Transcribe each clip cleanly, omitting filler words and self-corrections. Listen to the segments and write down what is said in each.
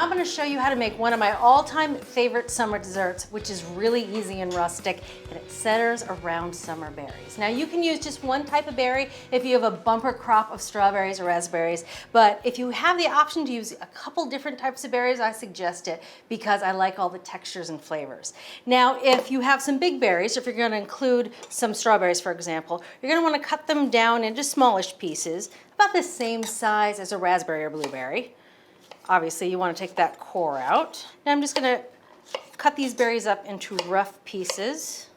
I'm going to show you how to make one of my all-time favorite summer desserts, which is really easy and rustic, and it centers around summer berries. Now you can use just one type of berry if you have a bumper crop of strawberries or raspberries, but if you have the option to use a couple different types of berries, I suggest it because I like all the textures and flavors. Now if you have some big berries, if you're going to include some strawberries for example, you're going to want to cut them down into smallish pieces, about the same size as a raspberry or blueberry. Obviously, you want to take that core out. Now I'm just going to cut these berries up into rough pieces.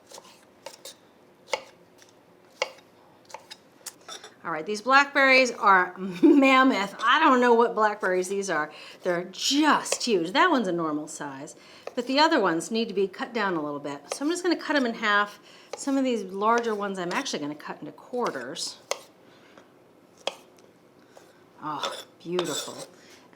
All right, these blackberries are mammoth. I don't know what blackberries these are. They're just huge. That one's a normal size, but the other ones need to be cut down a little bit. So I'm just going to cut them in half. Some of these larger ones I'm actually going to cut into quarters. Oh, beautiful.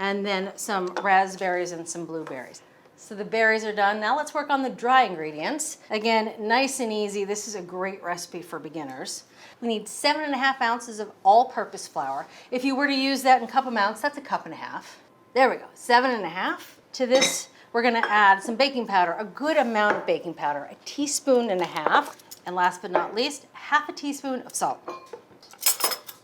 And then some raspberries and some blueberries. So the berries are done. Now let's work on the dry ingredients. Again, nice and easy. This is a great recipe for beginners. We need 7.5 ounces of all-purpose flour. If you were to use that in cup amounts, that's a cup and a half. There we go, 7.5. To this, we're gonna add some baking powder, a good amount of baking powder, 1.5 teaspoons. And last but not least, 1/2 teaspoon of salt.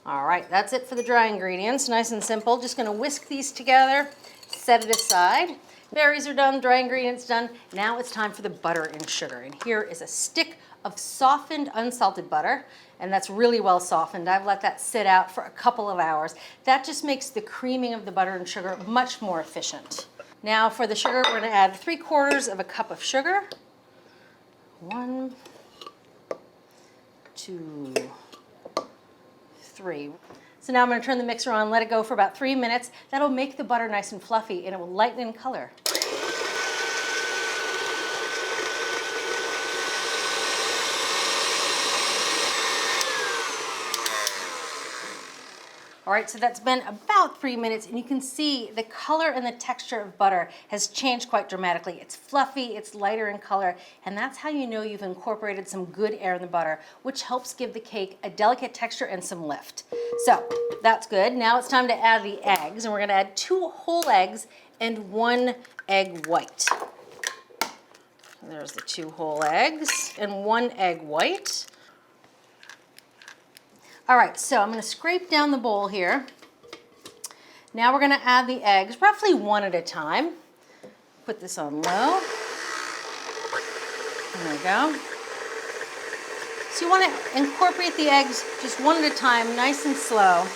All right, that's it for the dry ingredients. Nice and simple. Just gonna whisk these together, set it aside. Berries are done, dry ingredients done. Now it's time for the butter and sugar. And here is a stick of softened, unsalted butter. And that's really well softened. I've let that sit out for a couple of hours. That just makes the creaming of the butter and sugar much more efficient. Now for the sugar, we're gonna add 3/4 cup of sugar. 1, 2, 3. So now I'm going to turn the mixer on, let it go for about 3 minutes. That'll make the butter nice and fluffy and it will lighten in color. All right, so that's been about 3 minutes and you can see the color and the texture of butter has changed quite dramatically. It's fluffy, it's lighter in color, and that's how you know you've incorporated some good air in the butter, which helps give the cake a delicate texture and some lift. So that's good. Now it's time to add the eggs, and we're gonna add 2 whole eggs and 1 egg white. There's the 2 whole eggs and 1 egg white. All right, so I'm gonna scrape down the bowl here. Now we're gonna add the eggs, roughly 1 at a time. Put this on low. There we go. So you wanna incorporate the eggs just 1 at a time, nice and slow.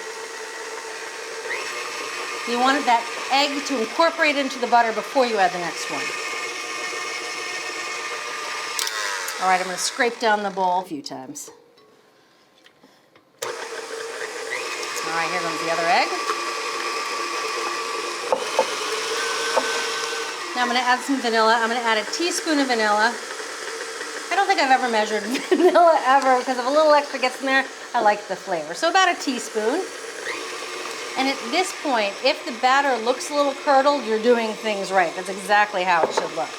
You want that egg to incorporate into the butter before you add the next one. All right, I'm gonna scrape down the bowl a few times. All right, here comes the other egg. Now I'm gonna add some vanilla. I'm gonna add 1 teaspoon of vanilla. I don't think I've ever measured vanilla ever because if a little extra gets in there, I like the flavor. So about 1 teaspoon. And at this point, if the batter looks a little curdled, you're doing things right. That's exactly how it should look.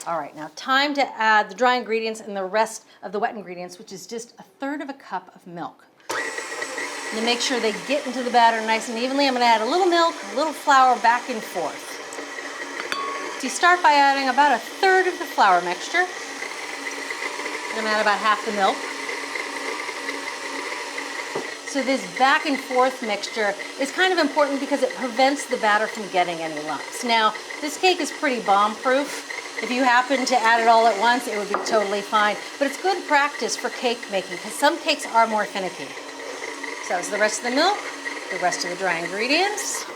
All right, now time to add the dry ingredients and the rest of the wet ingredients, which is just 1/3 cup of milk. And to make sure they get into the batter nice and evenly, I'm gonna add a little milk, a little flour back and forth. So you start by adding about 1/3 of the flour mixture. And I'm gonna add about 1/2 the milk. So this back and forth mixture is kind of important because it prevents the batter from getting any lumps. Now, this cake is pretty bomb-proof. If you happen to add it all at once, it would be totally fine. But it's good practice for cake making because some cakes are more finicky. So it's the rest of the milk, the rest of the dry ingredients.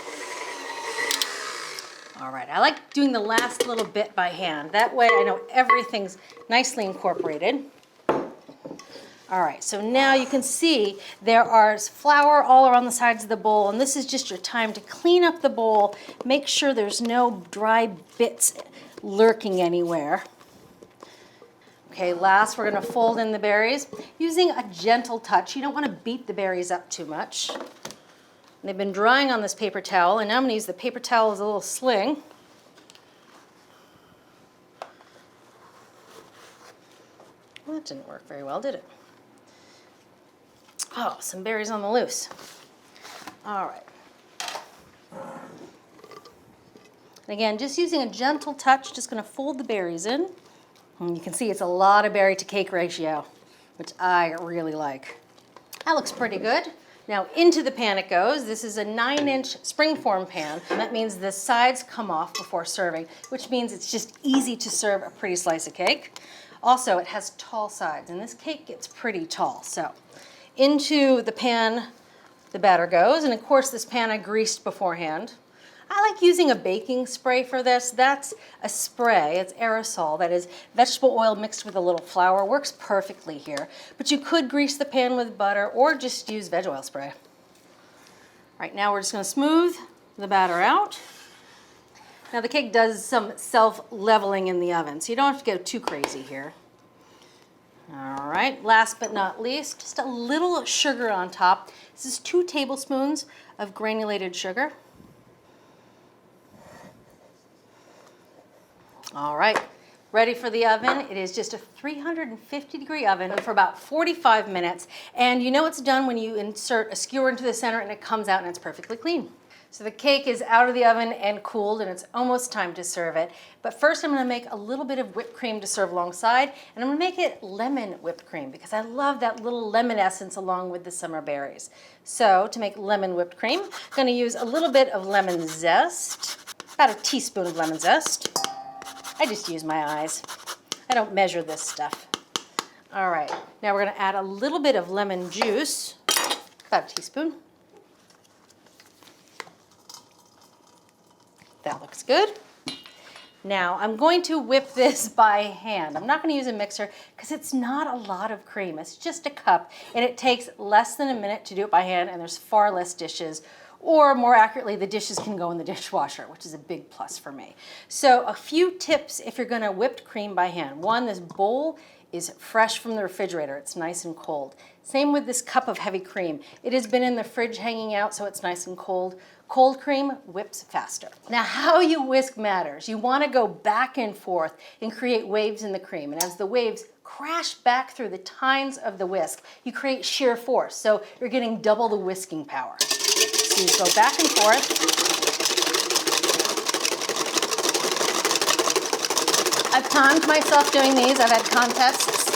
All right, I like doing the last little bit by hand. That way I know everything's nicely incorporated. All right, so now you can see there are flour all around the sides of the bowl, and this is just your time to clean up the bowl, make sure there's no dry bits lurking anywhere. Okay, last we're gonna fold in the berries using a gentle touch. You don't wanna beat the berries up too much. They've been drying on this paper towel, and now I'm gonna use the paper towel as a little sling. Well, that didn't work very well, did it? Oh, some berries on the loose. All right, And again, just using a gentle touch, just gonna fold the berries in. And you can see it's a lot of berry to cake ratio, which I really like. That looks pretty good. Now into the pan it goes. This is a 9-inch springform pan. And that means the sides come off before serving, which means it's just easy to serve a pretty slice of cake. Also, it has tall sides, and this cake gets pretty tall. So into the pan the batter goes, and of course this pan I greased beforehand. I like using a baking spray for this. That's a spray, it's aerosol, that is vegetable oil mixed with a little flour. Works perfectly here. But you could grease the pan with butter or just use veg oil spray. All right, now we're just gonna smooth the batter out. Now the cake does some self-leveling in the oven, so you don't have to go too crazy here. All right, last but not least, just a little sugar on top. This is 2 tablespoons of granulated sugar. All right, ready for the oven. It is just a 350-degree oven for about 45 minutes. And you know it's done when you insert a skewer into the center and it comes out and it's perfectly clean. So the cake is out of the oven and cooled, and it's almost time to serve it. But first I'm gonna make a little bit of whipped cream to serve alongside, and I'm gonna make it lemon whipped cream because I love that little lemon essence along with the summer berries. So to make lemon whipped cream, I'm gonna use a little bit of lemon zest, about a teaspoon of lemon zest. I just use my eyes. I don't measure this stuff. All right, now we're gonna add a little bit of lemon juice, about a teaspoon. That looks good. Now I'm going to whip this by hand. I'm not gonna use a mixer because it's not a lot of cream. It's just a cup, and it takes less than a minute to do it by hand, and there's far less dishes. Or more accurately, the dishes can go in the dishwasher, which is a big plus for me. So a few tips if you're gonna whipped cream by hand. One, this bowl is fresh from the refrigerator. It's nice and cold. Same with this cup of heavy cream. It has been in the fridge hanging out, so it's nice and cold. Cold cream whips faster. Now, how you whisk matters. You wanna go back and forth and create waves in the cream. And as the waves crash back through the tines of the whisk, you create shear force. So you're getting double the whisking power. So you go back and forth. I've timed myself doing these. I've had contests,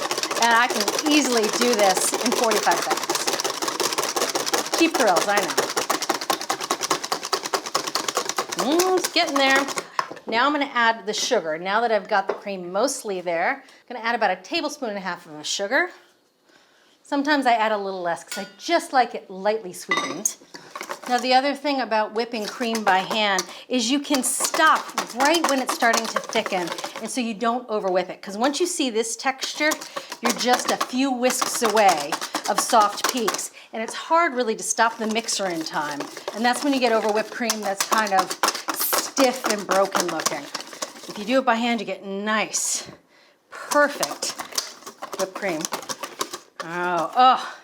and I can easily do this in 45 seconds. Cheap thrills, I know. It's getting there. Now I'm gonna add the sugar. Now that I've got the cream mostly there, I'm gonna add about 1.5 tablespoons of sugar. Sometimes I add a little less because I just like it lightly sweetened. Now the other thing about whipping cream by hand is you can stop right when it's starting to thicken, and so you don't over whip it. Because once you see this texture, you're just a few whisks away of soft peaks, and it's hard really to stop the mixer in time. And that's when you get over whipped cream that's kind of stiff and broken looking. If you do it by hand, you get nice, perfect whipped cream. Oh,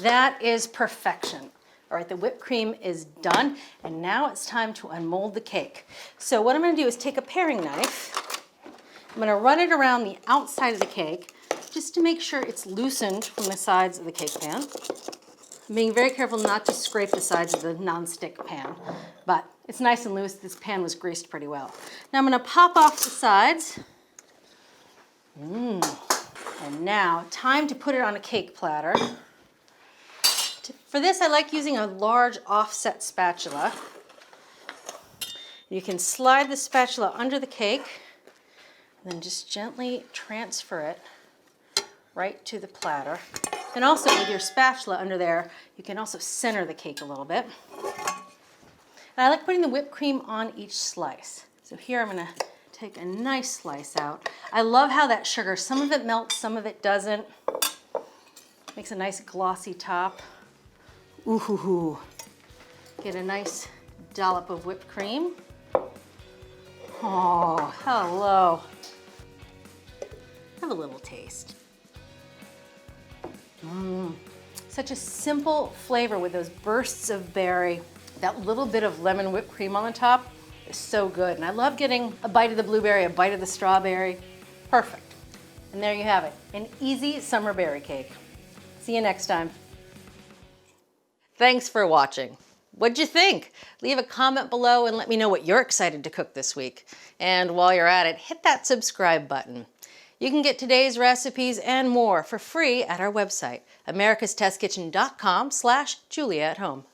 that is perfection. All right, the whipped cream is done, and now it's time to unmold the cake. So what I'm gonna do is take a paring knife. I'm gonna run it around the outside of the cake just to make sure it's loosened from the sides of the cake pan. I'm being very careful not to scrape the sides of the nonstick pan, but it's nice and loose. This pan was greased pretty well. Now I'm gonna pop off the sides. And now, time to put it on a cake platter. For this, I like using a large offset spatula. You can slide the spatula under the cake, and then just gently transfer it right to the platter. And also with your spatula under there, you can also center the cake a little bit. And I like putting the whipped cream on each slice. So here I'm gonna take a nice slice out. I love how that sugar, some of it melts, some of it doesn't. Makes a nice glossy top. Ooh, hoo, hoo. Get a nice dollop of whipped cream. Oh, hello. Have a little taste. Such a simple flavor with those bursts of berry. That little bit of lemon whipped cream on the top is so good. And I love getting a bite of the blueberry, a bite of the strawberry. Perfect. And there you have it, an easy summer berry cake. See you next time. Thanks for watching. What'd you think? Leave a comment below and let me know what you're excited to cook this week. And while you're at it, hit that subscribe button. You can get today's recipes and more for free at our website, americastestkitchen.com/JuliaAtHome.